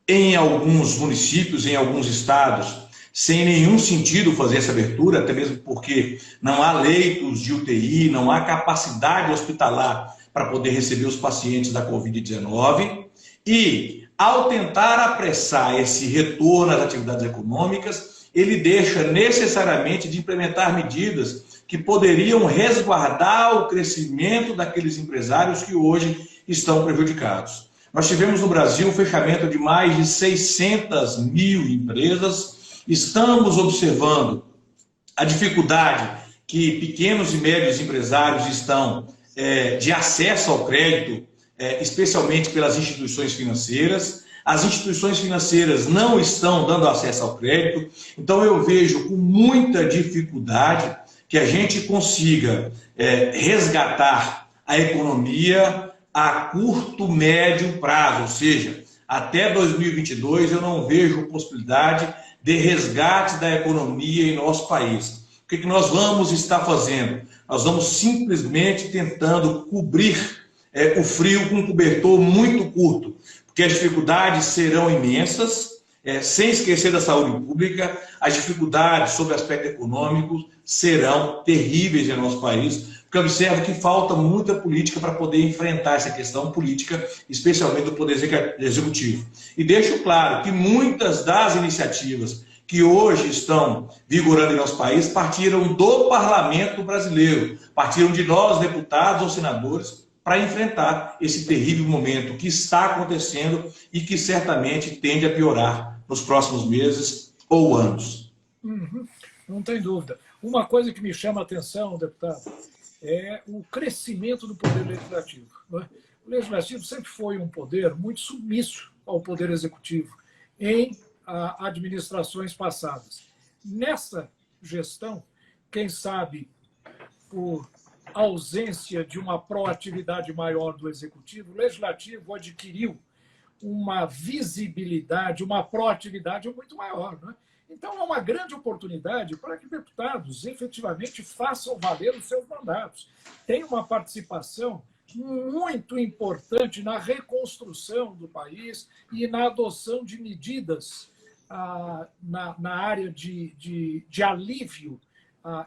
em alguns municípios, em alguns estados, sem nenhum sentido fazer essa abertura, até mesmo porque não há leitos de UTI, não há capacidade hospitalar para poder receber os pacientes da Covid-19. E, ao tentar apressar esse retorno às atividades econômicas, ele deixa necessariamente de implementar medidas que poderiam resguardar o crescimento daqueles empresários que hoje estão prejudicados. Nós tivemos no Brasil um fechamento de mais de 600 mil empresas. Estamos observando a dificuldade que pequenos e médios empresários estão de acesso ao crédito, especialmente pelas instituições financeiras. As instituições financeiras não estão dando acesso ao crédito, então eu vejo com muita dificuldade que a gente consiga resgatar a economia a curto, médio prazo, ou seja, até 2022 eu não vejo possibilidade de resgate da economia em nosso país. O que nós vamos estar fazendo? Nós vamos simplesmente tentando cobrir o frio com um cobertor muito curto, porque as dificuldades serão imensas, sem esquecer da saúde pública, as dificuldades sobre o aspecto econômico serão terríveis em nosso país, porque eu observo que falta muita política para poder enfrentar essa questão política, especialmente do Poder Executivo. E deixo claro que muitas das iniciativas que hoje estão vigorando em nosso país partiram do Parlamento brasileiro, partiram de nós, deputados ou senadores, para enfrentar esse terrível momento que está acontecendo e que certamente tende a piorar nos próximos meses ou anos. Não tem dúvida. Uma coisa que me chama a atenção, deputado, é o crescimento do poder legislativo. Não é? O legislativo sempre foi um poder muito submisso ao poder executivo em administrações passadas. Nessa gestão, quem sabe por ausência de uma proatividade maior do executivo, o legislativo adquiriu uma visibilidade, uma proatividade muito maior. Não é? Então, é uma grande oportunidade para que deputados efetivamente façam valer os seus mandatos. Tem uma participação muito importante na reconstrução do país e na adoção de medidas na área de alívio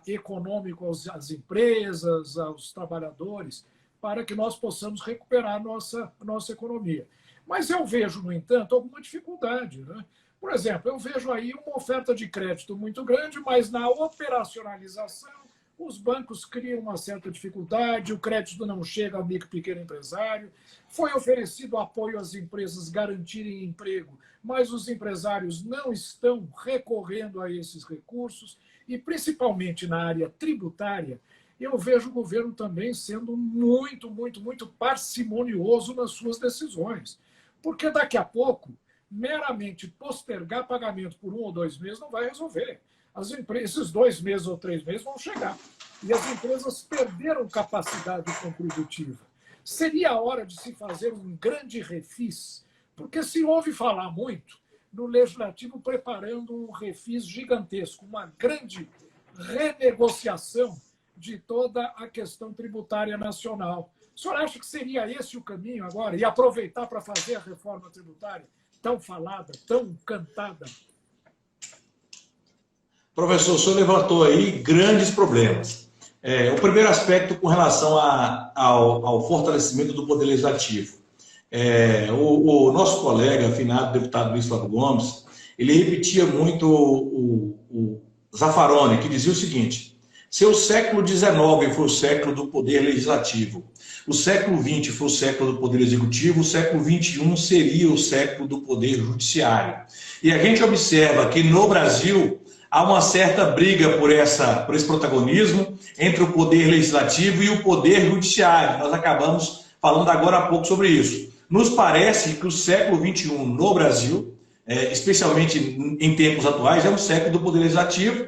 econômico às empresas, aos trabalhadores, para que nós possamos recuperar a nossa economia. Mas eu vejo, no entanto, alguma dificuldade, né? Por exemplo, eu vejo aí uma oferta de crédito muito grande, mas na operacionalização os bancos criam uma certa dificuldade, o crédito não chega ao micro e pequeno empresário, foi oferecido apoio às empresas garantirem emprego, mas os empresários não estão recorrendo a esses recursos e, principalmente na área tributária, eu vejo o governo também sendo muito, muito, muito parcimonioso nas suas decisões. Porque daqui a pouco, meramente postergar pagamento por 1 ou 2 meses não vai resolver. As empresas, esses 2 meses ou 3 meses vão chegar. E as empresas perderam capacidade contributiva. Seria a hora de se fazer um grande refis, porque se ouve falar muito no Legislativo preparando um refis gigantesco, uma grande renegociação de toda a questão tributária nacional. O senhor acha que seria esse o caminho agora? E aproveitar para fazer a reforma tributária tão falada, tão cantada? Professor, o senhor levantou aí grandes problemas. O primeiro aspecto com relação ao fortalecimento do Poder Legislativo. O nosso colega, afinado deputado Luiz Flávio Gomes, ele repetia muito o Zaffaroni, que dizia o seguinte: se o século XIX foi o século do Poder Legislativo, o século XX foi o século do Poder Executivo, o século XXI seria o século do Poder Judiciário. E a gente observa que no Brasil há uma certa briga por esse protagonismo entre o Poder Legislativo e o Poder Judiciário. Nós acabamos falando agora há pouco sobre isso. Nos parece que o século XXI no Brasil, especialmente em tempos atuais, é um século do Poder Legislativo,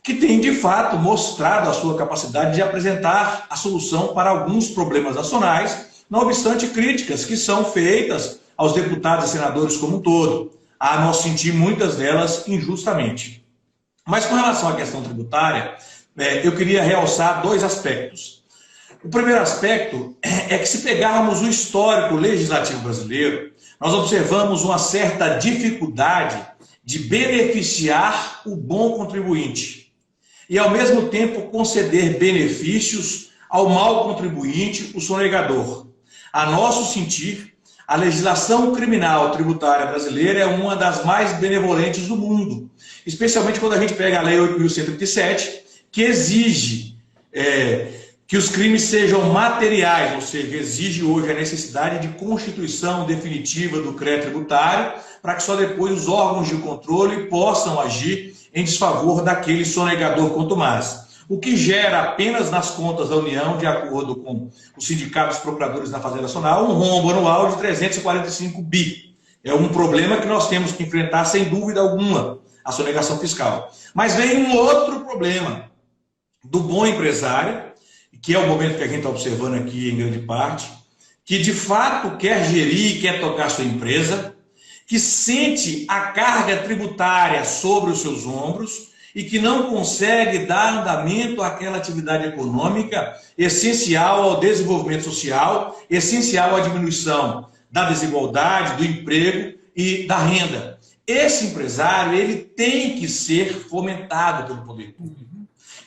que tem, de fato, mostrado a sua capacidade de apresentar a solução para alguns problemas nacionais, não obstante críticas que são feitas aos deputados e senadores como um todo, a nosso sentir muitas delas injustamente. Mas com relação à questão tributária, eu queria realçar 2 aspectos. O primeiro aspecto é que, se pegarmos o histórico legislativo brasileiro, nós observamos uma certa dificuldade de beneficiar o bom contribuinte e, ao mesmo tempo, conceder benefícios ao mau contribuinte, o sonegador. A nosso sentir, a legislação criminal tributária brasileira é uma das mais benevolentes do mundo, especialmente quando a gente pega a Lei 8.137, que exige que os crimes sejam materiais, ou seja, exige hoje a necessidade de constituição definitiva do crédito tributário, para que só depois os órgãos de controle possam agir em desfavor daquele sonegador contumaz. O que gera apenas nas contas da União, de acordo com os sindicatos procuradores da Fazenda Nacional, um rombo anual de 345 bi. É um problema que nós temos que enfrentar sem dúvida alguma, a sonegação fiscal. Mas vem um outro problema do bom empresário, que é o momento que a gente está observando aqui em grande parte, que de fato quer gerir, quer tocar sua empresa, que sente a carga tributária sobre os seus ombros e que não consegue dar andamento àquela atividade econômica essencial ao desenvolvimento social, essencial à diminuição da desigualdade, do emprego e da renda. Esse empresário, ele tem que ser fomentado pelo poder público.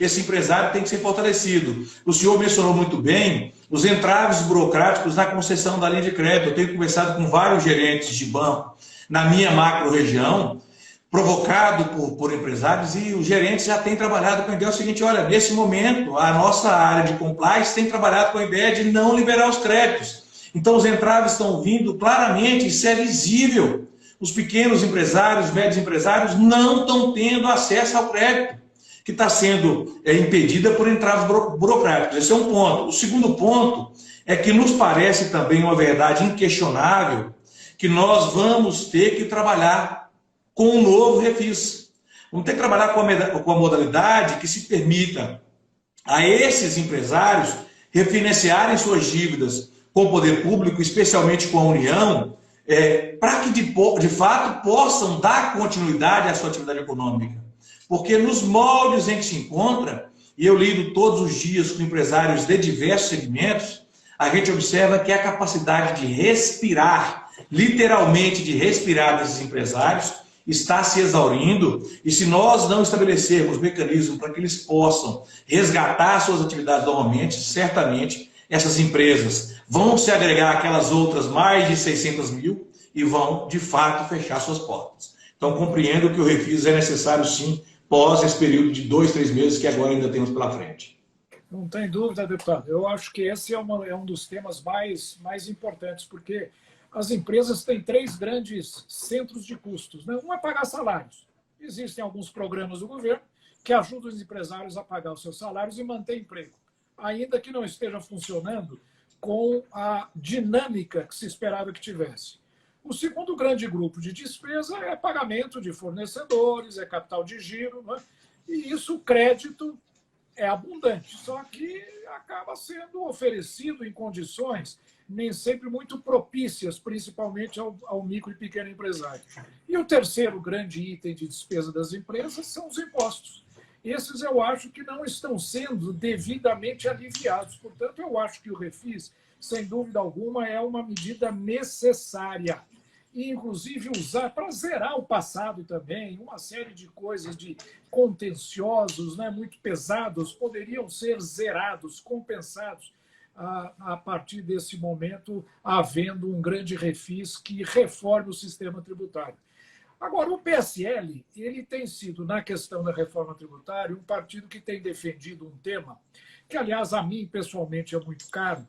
Esse empresário tem que ser fortalecido. O senhor mencionou muito bem os entraves burocráticos na concessão da linha de crédito. Eu tenho conversado com vários gerentes de banco na minha macro-região, provocado por empresários, e os gerentes já têm trabalhado com a ideia seguinte: olha, nesse momento, a nossa área de compliance tem trabalhado com a ideia de não liberar os créditos. Então, os entraves estão vindo claramente, isso é visível. Os pequenos empresários, os médios empresários não estão tendo acesso ao crédito, que está sendo impedida por entraves burocráticos. Esse é um ponto. O segundo ponto é que nos parece também uma verdade inquestionável que nós vamos ter que trabalhar com um novo refis. Vamos ter que trabalhar com a modalidade que se permita a esses empresários refinanciarem suas dívidas com o poder público, especialmente com a União, para que de fato possam dar continuidade à sua atividade econômica. Porque nos moldes em que se encontra, e eu lido todos os dias com empresários de diversos segmentos, a gente observa que a capacidade de respirar, literalmente de respirar desses empresários, está se exaurindo, e se nós não estabelecermos mecanismos para que eles possam resgatar suas atividades normalmente, certamente essas empresas vão se agregar àquelas outras mais de 600 mil e vão, de fato, fechar suas portas. Então, compreendo que o refis é necessário, sim, pós esse período de 2, 3 meses que agora ainda temos pela frente. Não tem dúvida, deputado. Eu acho que esse é um dos temas mais importantes, porque as empresas têm 3 grandes centros de custos, né? Um é pagar salários. Existem alguns programas do governo que ajudam os empresários a pagar os seus salários e manter emprego. ainda que não esteja funcionando com a dinâmica que se esperava que tivesse. O segundo grande grupo de despesa é pagamento de fornecedores, é capital de giro, né? E isso, o crédito é abundante, só que acaba sendo oferecido em condições nem sempre muito propícias, principalmente ao micro e pequeno empresário. E o terceiro grande item de despesa das empresas são os impostos. Esses eu acho que não estão sendo devidamente aliviados. Portanto, eu acho que o refis, sem dúvida alguma, é uma medida necessária. E, inclusive, usar para zerar o passado também, uma série de coisas, de contenciosos, né, muito pesados, poderiam ser zerados, compensados, a partir desse momento, havendo um grande refis que reforme o sistema tributário. Agora, o PSL, ele tem sido, na questão da reforma tributária, um partido que tem defendido um tema que, aliás, a mim, pessoalmente, é muito caro,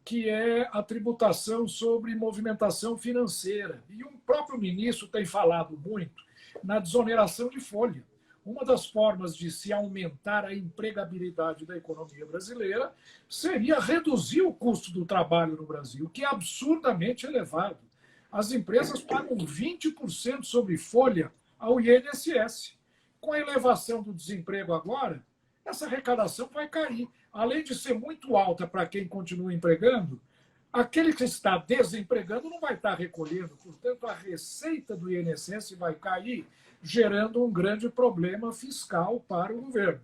que é a tributação sobre movimentação financeira. E o próprio ministro tem falado muito na desoneração de folha. Uma das formas de se aumentar a empregabilidade da economia brasileira seria reduzir o custo do trabalho no Brasil, que é absurdamente elevado. As empresas pagam 20% sobre folha ao INSS. Com a elevação do desemprego agora, essa arrecadação vai cair. Além de ser muito alta para quem continua empregando, aquele que está desempregando não vai estar recolhendo. Portanto, a receita do INSS vai cair, gerando um grande problema fiscal para o governo.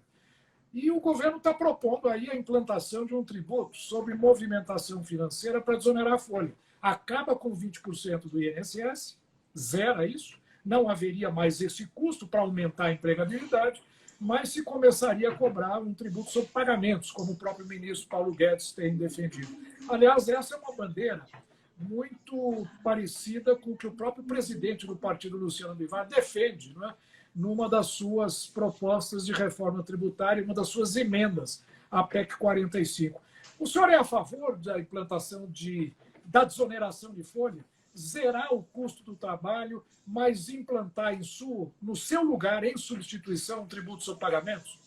E o governo está propondo aí a implantação de um tributo sobre movimentação financeira para desonerar a folha. Acaba com 20% do INSS, zera isso, não haveria mais esse custo para aumentar a empregabilidade, mas se começaria a cobrar um tributo sobre pagamentos, como o próprio ministro Paulo Guedes tem defendido. Aliás, essa é uma bandeira muito parecida com o que o próprio presidente do partido, Luciano Bivar, defende, não é? Numa das suas propostas de reforma tributária, uma das suas emendas à PEC 45. O senhor é a favor da implantação da desoneração de folha? Zerar o custo do trabalho, mas implantar no seu lugar, em substituição, um tributo sobre pagamentos?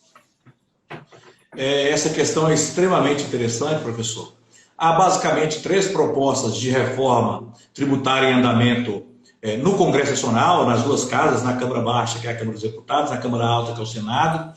Essa questão é extremamente interessante, professor. Há basicamente 3 propostas de reforma tributária em andamento no Congresso Nacional, nas 2 casas, na Câmara Baixa, que é a Câmara dos Deputados, na Câmara Alta, que é o Senado.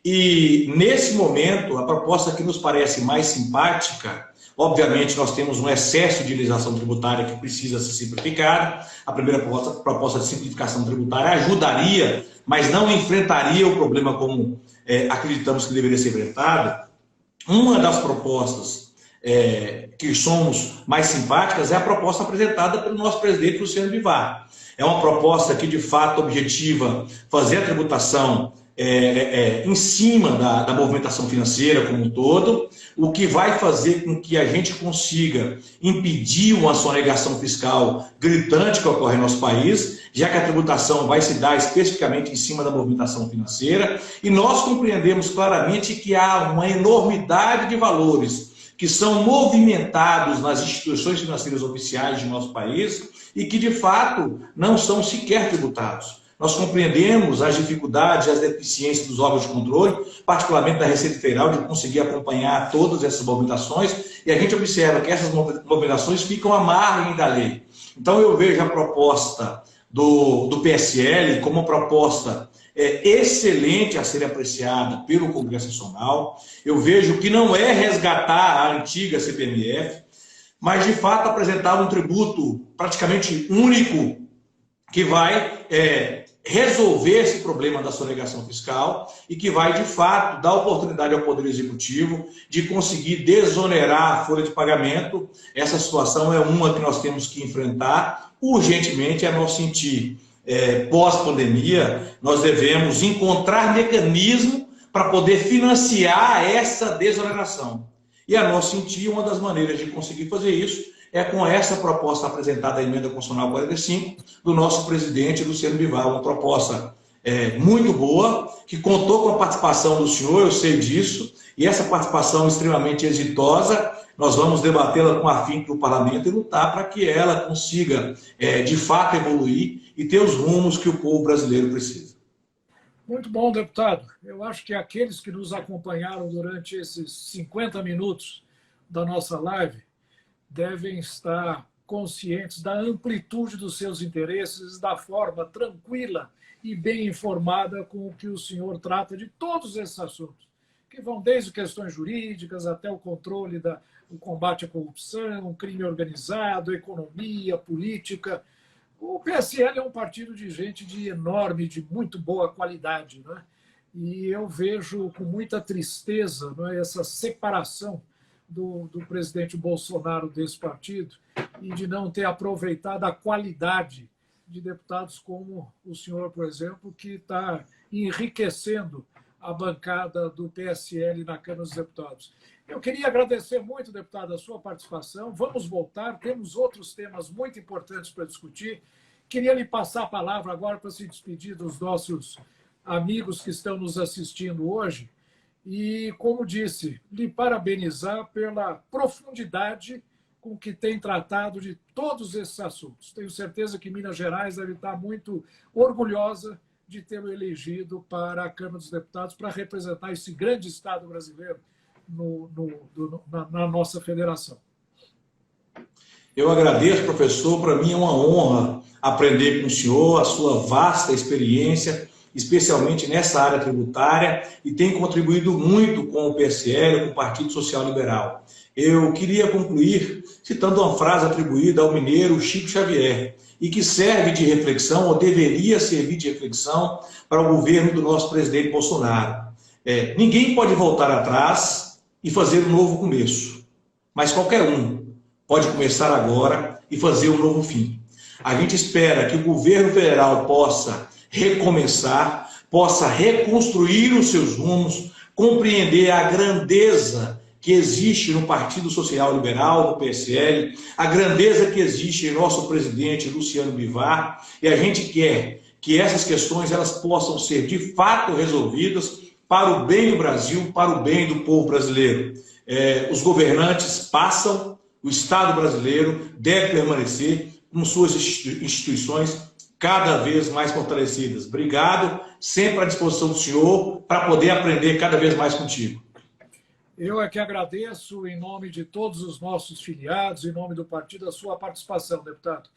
E, nesse momento, a proposta que nos parece mais simpática, obviamente, nós temos um excesso de legislação tributária que precisa ser simplificada. A primeira proposta de simplificação tributária ajudaria, mas não enfrentaria o problema como acreditamos que deveria ser enfrentado. Uma das propostas que somos mais simpáticas é a proposta apresentada pelo nosso presidente Luciano Bivar. É uma proposta que, de fato, objetiva fazer a tributação em cima da movimentação financeira como um todo, o que vai fazer com que a gente consiga impedir uma sonegação fiscal gritante que ocorre no nosso país, já que a tributação vai se dar especificamente em cima da movimentação financeira, e nós compreendemos claramente que há uma enormidade de valores que são movimentados nas instituições financeiras oficiais de nosso país e que, de fato, não são sequer tributados. Nós compreendemos as dificuldades, as deficiências dos órgãos de controle, particularmente da Receita Federal, de conseguir acompanhar todas essas movimentações, e a gente observa que essas movimentações ficam à margem da lei. Então, eu vejo a proposta do PSL como uma proposta excelente a ser apreciada pelo Congresso Nacional. Eu vejo que não é resgatar a antiga CPMF, mas, de fato, apresentar um tributo praticamente único que vai resolver esse problema da sonegação fiscal e que vai, de fato, dar oportunidade ao Poder Executivo de conseguir desonerar a folha de pagamento. Essa situação é uma que nós temos que enfrentar urgentemente, a nosso sentir. Pós-pandemia, nós devemos encontrar mecanismo para poder financiar essa desoneração. E, a nosso sentir, uma das maneiras de conseguir fazer isso é com essa proposta apresentada à Emenda Constitucional 45 do nosso presidente Luciano Bivar, uma proposta muito boa, que contou com a participação do senhor, eu sei disso, e essa participação extremamente exitosa, nós vamos debatê-la com afinco no parlamento e lutar para que ela consiga, de fato, evoluir e ter os rumos que o povo brasileiro precisa. Muito bom, deputado. Eu acho que aqueles que nos acompanharam durante esses 50 minutos da nossa live devem estar conscientes da amplitude dos seus interesses, da forma tranquila e bem informada com que o senhor trata de todos esses assuntos, que vão desde questões jurídicas até o controle o combate à corrupção, crime organizado, economia, política. O PSL é um partido de gente de enorme, de muito boa qualidade, né? E eu vejo com muita tristeza, né, essa separação do presidente Bolsonaro desse partido e de não ter aproveitado a qualidade de deputados como o senhor, por exemplo, que está enriquecendo a bancada do PSL na Câmara dos Deputados. Eu queria agradecer muito, deputado, a sua participação. Vamos voltar, temos outros temas muito importantes para discutir. Queria lhe passar a palavra agora para se despedir dos nossos amigos que estão nos assistindo hoje e, como disse, lhe parabenizar pela profundidade com que tem tratado de todos esses assuntos. Tenho certeza que Minas Gerais deve estar muito orgulhosa de tê-lo elegido para a Câmara dos Deputados para representar esse grande Estado brasileiro na nossa federação. Eu agradeço, professor. Para mim é uma honra aprender com o senhor, a sua vasta experiência, especialmente nessa área tributária, e tem contribuído muito com o PSL, com o Partido Social Liberal. Eu queria concluir citando uma frase atribuída ao mineiro Chico Xavier, e que serve de reflexão, ou deveria servir de reflexão, para o governo do nosso presidente Bolsonaro. Ninguém pode voltar atrás e fazer um novo começo, mas qualquer um pode começar agora e fazer um novo fim. A gente espera que o governo federal possa recomeçar, possa reconstruir os seus rumos, compreender a grandeza que existe no Partido Social Liberal, no PSL, a grandeza que existe em nosso presidente Luciano Bivar, e a gente quer que essas questões elas possam ser de fato resolvidas para o bem do Brasil, para o bem do povo brasileiro. Os governantes passam, o Estado brasileiro deve permanecer com suas instituições cada vez mais fortalecidas. Obrigado, sempre à disposição do senhor para poder aprender cada vez mais contigo. Eu é que agradeço, em nome de todos os nossos filiados, em nome do partido, a sua participação, deputado.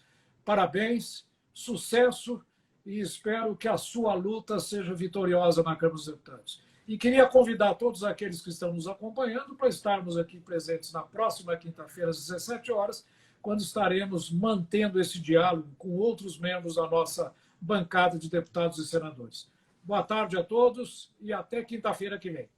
Parabéns, sucesso e espero que a sua luta seja vitoriosa na Câmara dos Deputados. E queria convidar todos aqueles que estão nos acompanhando para estarmos aqui presentes na próxima quinta-feira, às 17 horas, quando estaremos mantendo esse diálogo com outros membros da nossa bancada de deputados e senadores. Boa tarde a todos e até quinta-feira que vem.